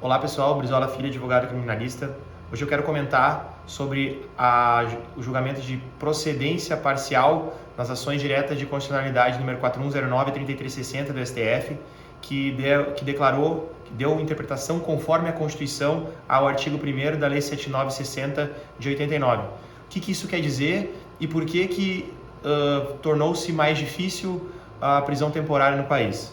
Olá pessoal, Brizola Filho, advogado criminalista. Hoje eu quero comentar sobre o julgamento de procedência parcial nas ações diretas de constitucionalidade número 4109 e 3360 do STF, que deu interpretação conforme a Constituição ao artigo 1º da Lei 7960 de 89. O que isso quer dizer e por que tornou-se mais difícil a prisão temporária no país?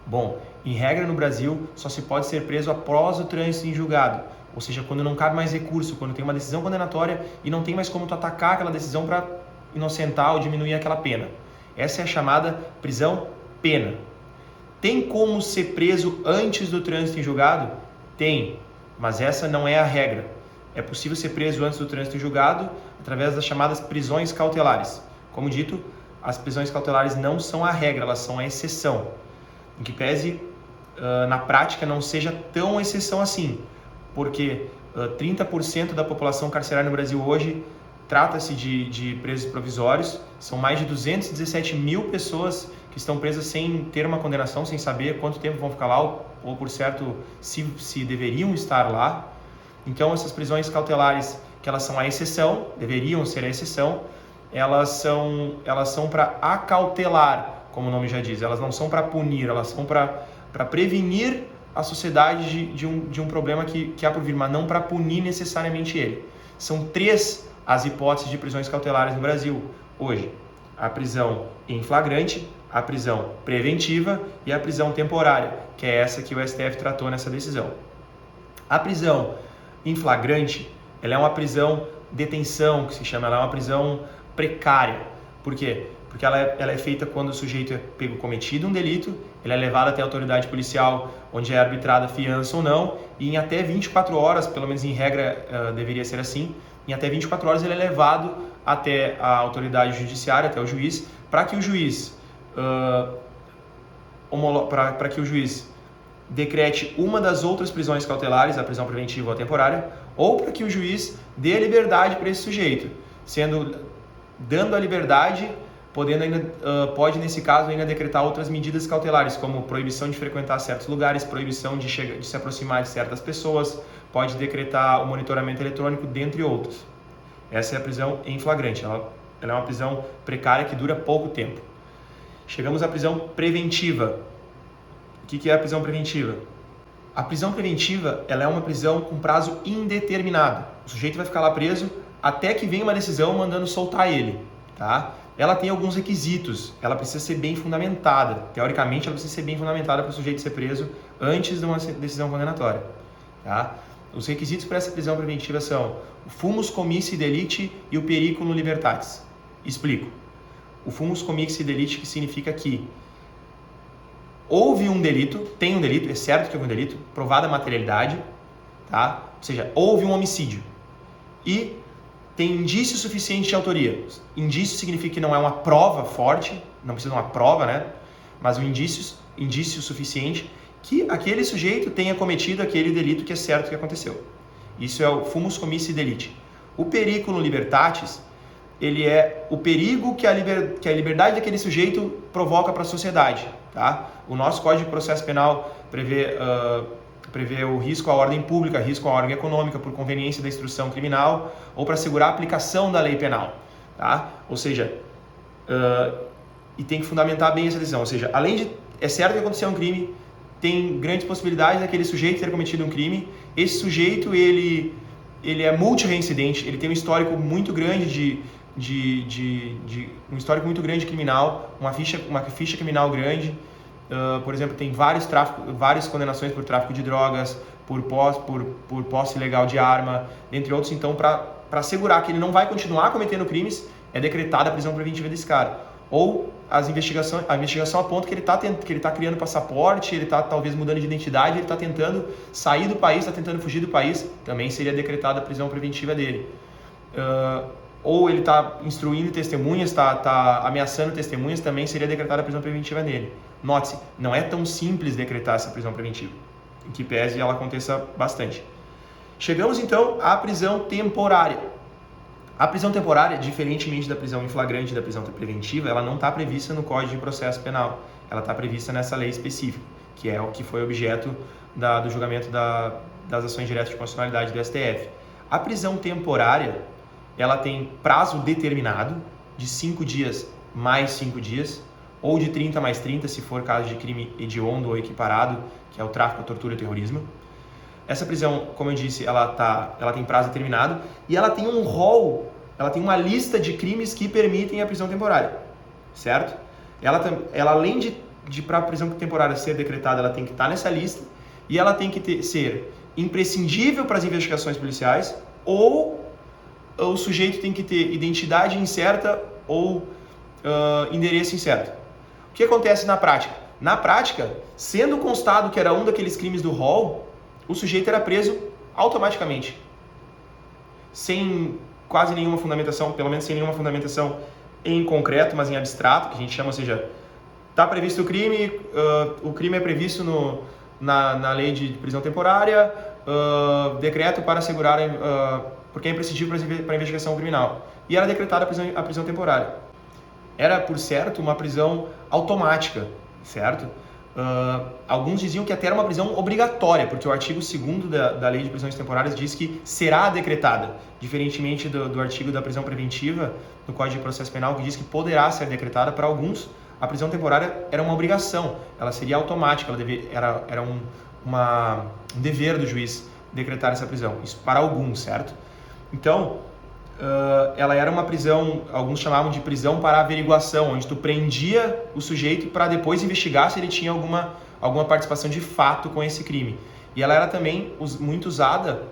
Bom, em regra no Brasil só se pode ser preso após o trânsito em julgado, ou seja, quando não cabe mais recurso, quando tem uma decisão condenatória e não tem mais como tu atacar aquela decisão para inocentar ou diminuir aquela pena. Essa é a chamada prisão pena. Tem como ser preso antes do trânsito em julgado? Tem, mas essa não é a regra. É possível ser preso antes do trânsito em julgado através das chamadas prisões cautelares. Como dito, as prisões cautelares não são a regra, elas são a exceção. Em que pese, na prática, não seja tão exceção assim, porque 30% da população carcerária no Brasil hoje trata-se de presos provisórios, são mais de 217 mil pessoas que estão presas sem ter uma condenação, sem saber quanto tempo vão ficar lá, ou por certo, se deveriam estar lá. Então, essas prisões cautelares, que elas são a exceção, deveriam ser a exceção, elas são para acautelar, como o nome já diz, elas não são para punir, elas são para prevenir a sociedade de um problema que há por vir, mas não para punir necessariamente ele. São 3 as hipóteses de prisões cautelares no Brasil hoje: a prisão em flagrante, a prisão preventiva e a prisão temporária, que é essa que o STF tratou nessa decisão. A prisão em flagrante, ela é uma prisão detenção, que se chama, ela é uma prisão precária. Por quê? Porque ela é feita quando o sujeito é pego cometido um delito, ele é levado até a autoridade policial, onde é arbitrada fiança ou não, e em até 24 horas, pelo menos em regra deveria ser assim, em até 24 horas ele é levado até a autoridade judiciária, até o juiz, para que o juiz decrete uma das outras prisões cautelares, a prisão preventiva ou a temporária, ou para que o juiz dê a liberdade para esse sujeito, dando a liberdade, pode nesse caso ainda decretar outras medidas cautelares, como proibição de frequentar certos lugares, proibição de se aproximar de certas pessoas, pode decretar o monitoramento eletrônico, dentre outros. Essa é a prisão em flagrante, ela é uma prisão precária que dura pouco tempo. Chegamos à prisão preventiva. O que é a prisão preventiva? A prisão preventiva, ela é uma prisão com prazo indeterminado. O sujeito vai ficar lá preso até que venha uma decisão mandando soltar ele, tá? Ela tem alguns requisitos, ela precisa ser bem fundamentada. Teoricamente, ela precisa ser bem fundamentada para o sujeito ser preso antes de uma decisão condenatória, tá? Os requisitos para essa prisão preventiva são o fumus comissi delicti e o periculum libertatis. Explico. O fumus comissi delicti, que significa que houve um delito, tem um delito, é certo que houve um delito, provada a materialidade, tá? Ou seja, houve um homicídio e tem indício suficiente de autoria. Indício significa que não é uma prova forte, não precisa de uma prova, né? Mas um indício suficiente que aquele sujeito tenha cometido aquele delito que é certo que aconteceu. Isso é o fumus comissi delicti. O periculum libertatis, ele é o perigo que a liberdade daquele sujeito provoca para a sociedade, tá? O nosso Código de Processo Penal prevê o risco à ordem pública, risco à ordem econômica por conveniência da instrução criminal ou para assegurar a aplicação da lei penal, tá? Ou seja, e tem que fundamentar bem essa decisão, ou seja, além de é certo que aconteceu um crime, tem grandes possibilidades daquele sujeito ter cometido um crime. Esse sujeito ele é multireincidente, ele tem um histórico muito grande criminal, uma ficha criminal grande. Por exemplo, tem várias condenações por tráfico de drogas, por posse ilegal de arma, entre outros. Então, para assegurar que ele não vai continuar cometendo crimes, é decretada a prisão preventiva desse cara. Ou a investigação aponta que ele está criando passaporte, ele está talvez mudando de identidade, ele está tentando sair do país, está tentando fugir do país, também seria decretada a prisão preventiva dele. Ou ele está instruindo testemunhas, está ameaçando testemunhas, também seria decretada a prisão preventiva nele. Note-se, não é tão simples decretar essa prisão preventiva, em que pese ela aconteça bastante. Chegamos então à prisão temporária. A prisão temporária, diferentemente da prisão em flagrante e da prisão preventiva, ela não está prevista no Código de Processo Penal. Ela está prevista nessa lei específica, que é o que foi objeto do julgamento das ações diretas de constitucionalidade do STF. A prisão temporária, ela tem prazo determinado, de 5 dias mais 5 dias, ou de 30 mais 30, se for caso de crime hediondo ou equiparado, que é o tráfico, a tortura e o terrorismo. Essa prisão, como eu disse, ela tem prazo determinado e ela tem um rol, ela tem uma lista de crimes que permitem a prisão temporária, certo? Ela além de para a prisão temporária ser decretada, ela tem que estar nessa lista e ela tem que ser imprescindível para as investigações policiais ou o sujeito tem que ter identidade incerta ou endereço incerto. O que acontece na prática? Na prática, sendo constado que era um daqueles crimes do rol, o sujeito era preso automaticamente, sem quase nenhuma fundamentação, pelo menos sem nenhuma fundamentação em concreto, mas em abstrato, que a gente chama, ou seja, está previsto o crime é previsto na lei de prisão temporária, decreto para assegurar, porque é imprescindível para a investigação criminal, e era decretada a prisão temporária. Era, por certo, uma prisão automática, certo? Alguns diziam que até era uma prisão obrigatória, porque o artigo 2º da Lei de Prisões Temporárias diz que será decretada, diferentemente do artigo da prisão preventiva do Código de Processo Penal, que diz que poderá ser decretada. Para alguns, a prisão temporária era uma obrigação, ela seria automática, era um dever do juiz decretar essa prisão, isso para alguns, certo? Então, ela era uma prisão, alguns chamavam de prisão para averiguação, onde tu prendia o sujeito para depois investigar se ele tinha alguma participação de fato com esse crime. E ela era também muito usada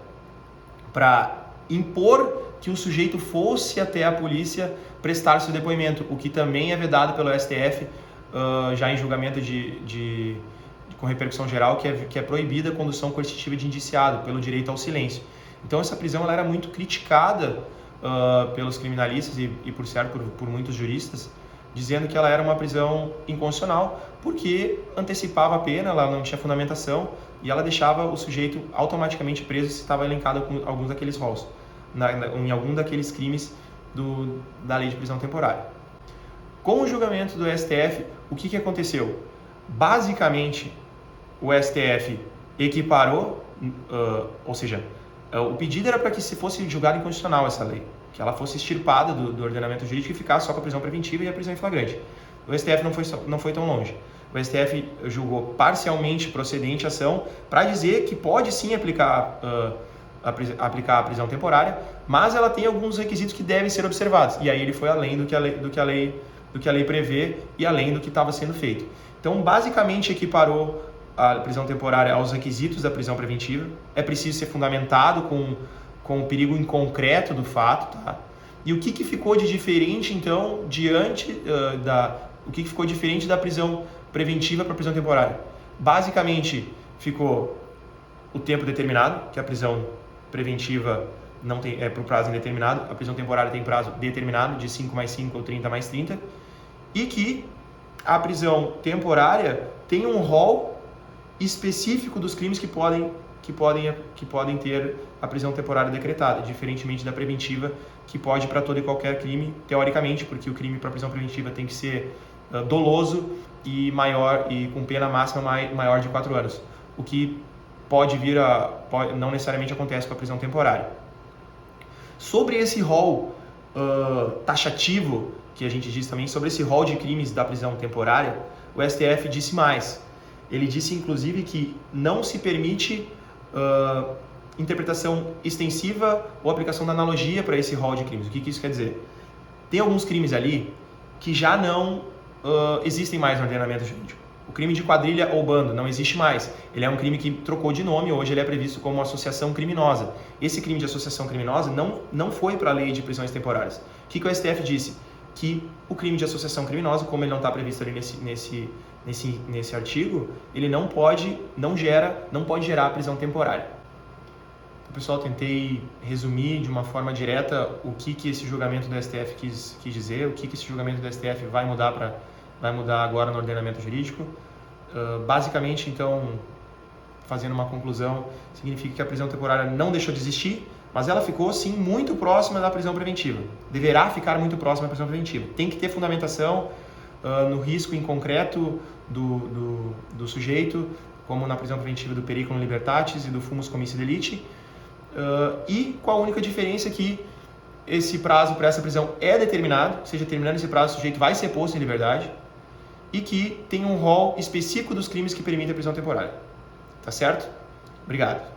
para impor que o sujeito fosse até a polícia prestar seu depoimento, o que também é vedado pelo STF já em julgamento com repercussão geral, que é proibida a condução coercitiva de indiciado pelo direito ao silêncio. Então essa prisão ela era muito criticada pelos criminalistas e por certo por muitos juristas, dizendo que ela era uma prisão inconstitucional porque antecipava a pena, ela não tinha fundamentação e ela deixava o sujeito automaticamente preso se estava elencado com alguns daqueles rolos, em algum daqueles crimes da lei de prisão temporária. Com o julgamento do STF, o que aconteceu? Basicamente, o STF equiparou, ou seja, o pedido era para que se fosse julgada inconstitucional essa lei, que ela fosse extirpada do ordenamento jurídico e ficasse só com a prisão preventiva e a prisão em flagrante. O STF não foi tão longe. O STF julgou parcialmente procedente a ação para dizer que pode sim aplicar a prisão temporária, mas ela tem alguns requisitos que devem ser observados. E aí ele foi além do que a lei prevê e além do que estava sendo feito. Então, basicamente, equiparou a prisão temporária aos requisitos da prisão preventiva. É preciso ser fundamentado com o perigo em concreto do fato, tá? E o que ficou de diferente, então, o que ficou diferente da prisão preventiva para a prisão temporária? Basicamente, ficou o tempo determinado, que a prisão preventiva não tem, é por prazo indeterminado, a prisão temporária tem prazo determinado, de 5 mais 5 ou 30 mais 30, e que a prisão temporária tem um rol específico dos crimes que podem ter a prisão temporária decretada, diferentemente da preventiva, que pode para todo e qualquer crime, teoricamente, porque o crime para prisão preventiva tem que ser doloso e maior e com pena máxima maior de 4 anos, o que não necessariamente acontece com a prisão temporária. Sobre esse rol taxativo, que a gente diz também, sobre esse rol de crimes da prisão temporária, o STF disse mais. Ele disse, inclusive, que não se permite interpretação extensiva ou aplicação da analogia para esse rol de crimes. O que isso quer dizer? Tem alguns crimes ali que já não existem mais no ordenamento jurídico. O crime de quadrilha ou bando não existe mais. Ele é um crime que trocou de nome, hoje ele é previsto como associação criminosa. Esse crime de associação criminosa não foi para a lei de prisões temporárias. O que o STF disse? Que o crime de associação criminosa, como ele não está previsto ali nesse artigo, ele não pode gerar prisão temporária. Então, pessoal, tentei resumir de uma forma direta o que esse julgamento do STF quis dizer, o que esse julgamento do STF vai mudar agora no ordenamento jurídico. Basicamente, então, fazendo uma conclusão, significa que a prisão temporária não deixou de existir, mas ela ficou, sim, muito próxima da prisão preventiva. Deverá ficar muito próxima da prisão preventiva. Tem que ter fundamentação no risco em concreto do sujeito, como na prisão preventiva do Periculum Libertatis e do Fumus Comici Delite, e com a única diferença que esse prazo para essa prisão é determinado, ou seja, terminando esse prazo, o sujeito vai ser posto em liberdade, e que tem um rol específico dos crimes que permitem a prisão temporária. Tá certo? Obrigado.